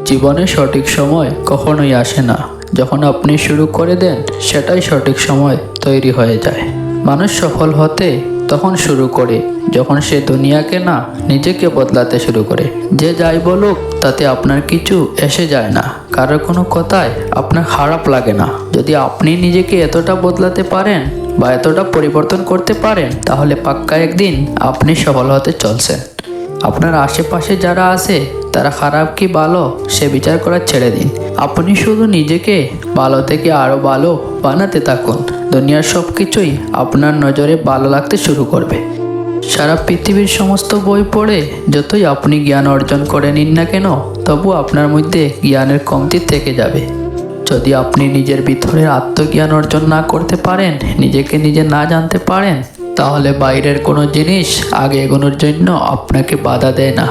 জীবনে সঠিক সময় কখনোই আসে না। যখন আপনি শুরু করে দেন সেটাই সঠিক সময় তৈরি হয়ে যায়। মানুষ সফল হতে তখন শুরু করে যখন সে দুনিয়াকে না নিজেকে বদলাতে শুরু করে। যে যাই বলুক তাতে আপনার কিছু এসে যায় না, কারোর কোনো কথায় আপনার খারাপ লাগে না। যদি আপনি নিজেকে এতটা বদলাতে পারেন বা এতটা পরিবর্তন করতে পারেন, তাহলে পাক্কা একদিন আপনি সফল হতে চলছেন। আপনার আশেপাশে যারা আছে তারা খারাপ কি ভালো সে বিচার করা ছেড়ে দিন। আপনি শুধু নিজেকে ভালো থেকে আরও ভালো বানাতে থাকুন। দুনিয়ার সব কিছুই আপনার নজরে ভালো লাগতে শুরু করবে। সারা পৃথিবীর সমস্ত বই পড়ে যতই আপনি জ্ঞান অর্জন করে নিন না কেন, তবু আপনার মধ্যে জ্ঞানের কমতি থেকে যাবে। যদি আপনি নিজের ভিতরের আত্মজ্ঞান অর্জন না করতে পারেন, নিজেকে নিজে না জানতে পারেন, তাহলে বাইরের কোনো জিনিস আগে এগোনোর জন্য আপনাকে বাধা দেয় না।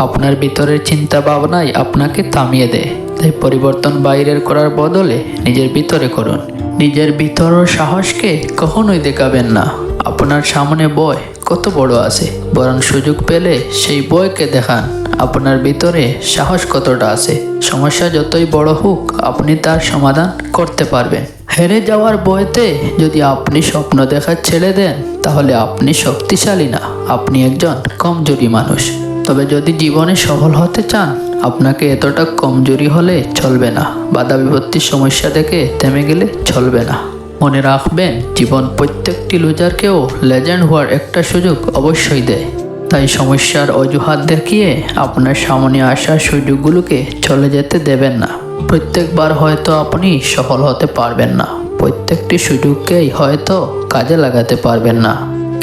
আপনার ভিতরের চিন্তা ভাবনাই আপনাকে থামিয়ে দেয়। তাই পরিবর্তন বাইরের করার বদলে নিজের ভিতরে করুন। নিজের ভিতরের সাহসকে কখনোই দেখাবেন না। আপনার সামনে বই কত বড় আছে, বরং সুযোগ পেলে সেই বইকে দেখান আপনার ভিতরে সাহস কতটা আছে। সমস্যা যতই বড় হোক আপনি তার সমাধান করতে পারবেন। হেরে যাওয়ার ভয়তে যদি আপনি স্বপ্ন দেখা ছেড়ে দেন, তাহলে আপনি শক্তিশালী না, আপনি একজন কমজোরি মানুষ। তবে যদি জীবনে সফল হতে চান, আপনাকে এতটা কমজোরি হলে চলবে না। বাধা বিপত্তির সমস্যা দেখে থেমে গেলে চলবে না। মনে রাখবেন, জীবন প্রত্যেকটি লুজারকেও লেজেন্ড হওয়ার একটা সুযোগ অবশ্যই দেয়। তাই সমস্যার অজুহাত দেখিয়ে আপনার সামনে আসা সুযোগগুলোকে চলে যেতে দেবেন না। প্রত্যেকবার হয়তো আপনি সফল হতে পারবেন না, প্রত্যেকটি সুযোগকেই হয়তো কাজে লাগাতে পারবেন না,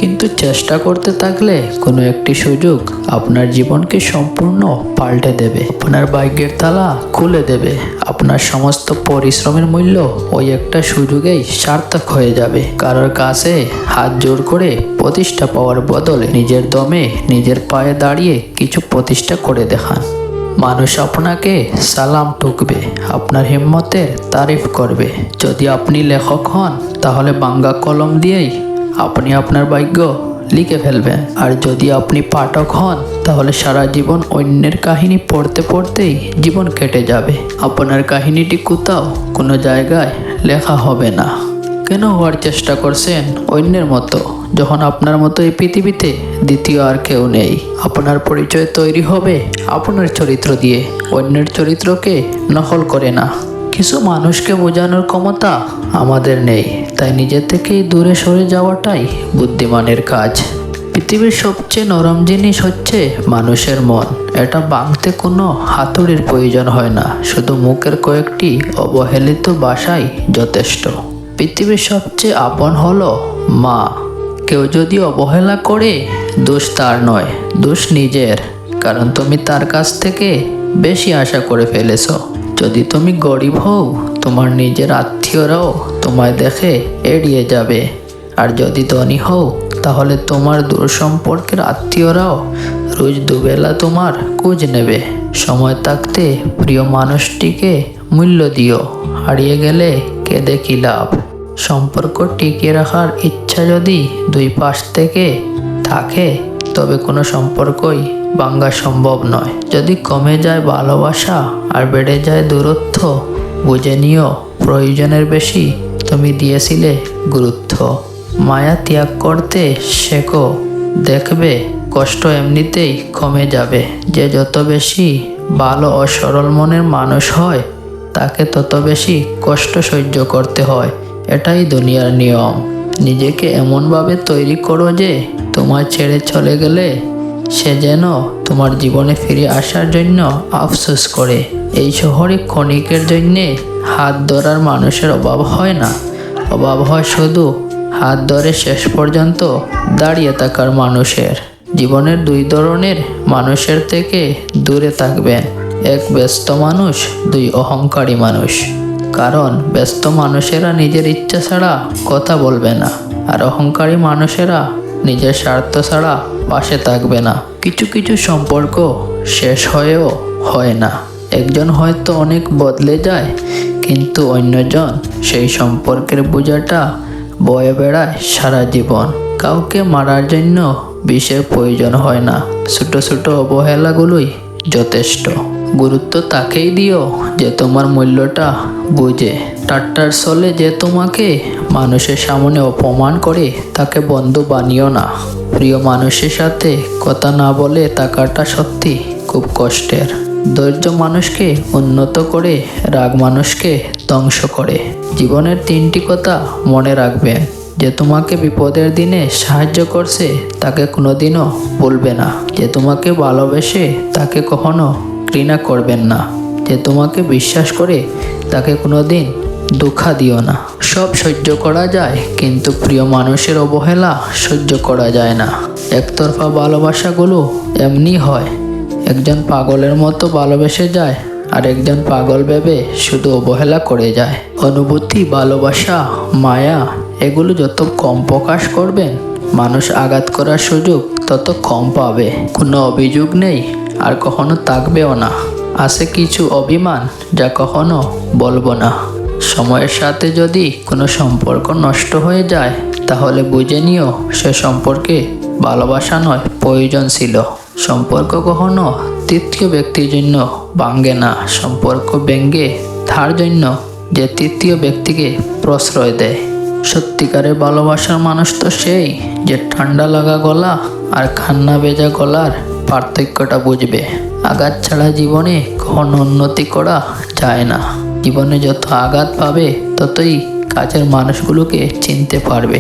কিন্তু চেষ্টা করতে থাকলে কোনো একটি সুযোগ আপনার জীবনকে সম্পূর্ণ পাল্টে দেবে। আপনার ভাগ্যের তালা খুলে দেবে। আপনার সমস্ত পরিশ্রমের মূল্য ওই একটা সুযোগেই সার্থক হয়ে যাবে। কারোর কাছে হাত জোর করে প্রতিষ্ঠা পাওয়ার বদলে নিজের দমে নিজের পায়ে দাঁড়িয়ে কিছু প্রতিষ্ঠা করে দেখান। মানুষ আপনাকে সালাম ঠুকবে, আপনার হিম্মতের তারিফ করবে। যদি আপনি লেখক হন, তাহলে ভাঙ্গা কলম দিয়েই আপনি আপনার ভাগ্য লিখে ফেলবেন। আর যদি আপনি পাঠক হন, তাহলে সারা জীবন অন্যের কাহিনী পড়তে পড়তেই জীবন কেটে যাবে। আপনার কাহিনীটি কোথাও কোনো জায়গায় লেখা হবে না। কেন হওয়ার চেষ্টা করছেন অন্যের মতো, যখন আপনার মতো এই পৃথিবীতে দ্বিতীয় আর কেউ নেই? আপনার পরিচয় তৈরি হবে আপনার চরিত্র দিয়ে, অন্যের চরিত্রকে নকল করে না। কিছু মানুষকে বোঝানোর ক্ষমতা আমাদের নেই, তাই নিজের থেকেই দূরে সরে যাওয়াটাই বুদ্ধিমানের কাজ। পৃথিবীর সবচেয়ে নরম জিনিস হচ্ছে মানুষের মন। এটা ভাঙতে কোনো হাতুড়ির প্রয়োজন হয় না, শুধু মুখের কয়েকটি অবহেলিত ভাষাই যথেষ্ট। পৃথিবীর সবচেয়ে আপন হলো মা। কেউ যদি অবহেলা করে, দোষ তার নয়, দোষ নিজের, কারণ তুমি তার কাছ থেকে বেশি আশা করে ফেলেছ। যদি তুমি গরিব হও, তোমার নিজের আত্মীয়রাও তোমায় দেখে এড়িয়ে যাবে। আর যদি ধনী হও, তাহলে তোমার দূর সম্পর্কের আত্মীয়রাও রোজ দুবেলা তোমার খোঁজ নেবে। সময় থাকতে প্রিয় মানুষটিকে মূল্য দিও, হারিয়ে গেলে কেঁদে কি লাভ। সম্পর্ক টিকিয়ে রাখার ইচ্ছা যদি দুই পাশ থেকে থাকে, তবে কোনো সম্পর্কই ভাঙা সম্ভব নয়। যদি কমে যায় ভালোবাসা আর বেড়ে যায় দূরত্ব, বুঝে নিও প্রয়োজনের বেশি তুমি দিয়েছিলে গুরুত্ব। মায়া ত্যাগ করতে শেখো, দেখবে কষ্ট এমনিতেই কমে যাবে। যে যত বেশি ভালো ও সরল মনের মানুষ হয়, তাকে তত বেশি কষ্ট সহ্য করতে হয়। এটাই দুনিয়ার নিয়ম। নিজেকে এমনভাবে তৈরি করো যে তোমার ছেড়ে চলে গেলে সে যেন তোমার জীবনে ফিরে আসার জন্য আফসোস করে। এই শহরে ক্ষণিকের জন্যে হাত ধরার মানুষের অভাব হয় না, অভাব হয় শুধু হাত ধরে শেষ পর্যন্ত দাঁড়িয়ে থাকার মানুষের। জীবনের দুই ধরনের মানুষের থেকে দূরে থাকবেন, এক ব্যস্ত মানুষ, দুই অহংকারী মানুষ। কারণ ব্যস্ত মানুষেরা নিজের ইচ্ছা ছাড়া কথা বলবে না, আর অহংকারী মানুষেরা নিজের স্বার্থ ছাড়া পাশে থাকবে না। কিছু কিছু সম্পর্ক শেষ হয়েও হয় না। একজন হয়তো অনেক বদলে যায়, কিন্তু অন্যজন সেই সম্পর্কের বোঝাটা বয়ে বেড়ায় সারা জীবন। কাউকে মারার জন্য বিষের প্রয়োজন হয় না, ছোট ছোট অবহেলাগুলোই যথেষ্ট। গুরুত্ব তাকেই দিও যে তোমার মূল্যটা বুঝে। ঠাট্টার ছলে যে তোমাকে মানুষের সামনে অপমান করে তাকে বন্ধু বানিও না। প্রিয় মানুষের সাথে কথা না বলে থাকাটা সত্যি খুব কষ্টের। ধৈর্য মানুষকে উন্নত করে, রাগ মানুষকে ধ্বংস করে। জীবনের 3টি কথা মনে রাখবেন। যে তোমাকে বিপদের দিনে সাহায্য করছে তাকে কোনোদিনও ভুলবে না। যে তোমাকে ভালোবেসে তাকে কখনো ঘৃণা করবেন না। যে তোমাকে বিশ্বাস করে তাকে কোনোদিন ধোঁকা দিও না। সব সহ্য করা যায়, কিন্তু প্রিয় মানুষের অবহেলা সহ্য করা যায় না। একতরফা ভালোবাসাগুলো এমনি হয়, একজন পাগলের মতো ভালোবেসে যায় আর একজন পাগল ভেবে শুধু অবহেলা করে যায়। অনুভূতি, ভালোবাসা, মায়া এগুলো যত কম প্রকাশ করবেন, মানুষ আঘাত করার সুযোগ তত কম পাবে। কোনো অভিযোগ নেই আর কখনো থাকবেও না। আছে কিছু অভিমান যা কখনো বলবো না। সময়ের সাথে যদি কোনো সম্পর্ক নষ্ট হয়ে যায় তাহলে বুঝে নিও সে সম্পর্কে ভালোবাসা নয়, প্রয়োজন ছিল। সম্পর্ক কখনো তৃতীয় ব্যক্তির জন্য ভাঙ্গে না। সম্পর্ক ভেঙে তার জন্য যে তৃতীয় ব্যক্তিকে প্রশ্রয় দেয়। সত্যিকারের ভালোবাসার মানুষ তো সেই যে ঠান্ডা লাগা গলা আর কান্না ভেজা গলার পার্থক্যটা বুঝবে। আঘাত ছাড়া জীবনে কখনো উন্নতি করা যায় না। জীবনে যত আঘাত পাবে ততই কাছের মানুষগুলোকে চিনতে পারবে।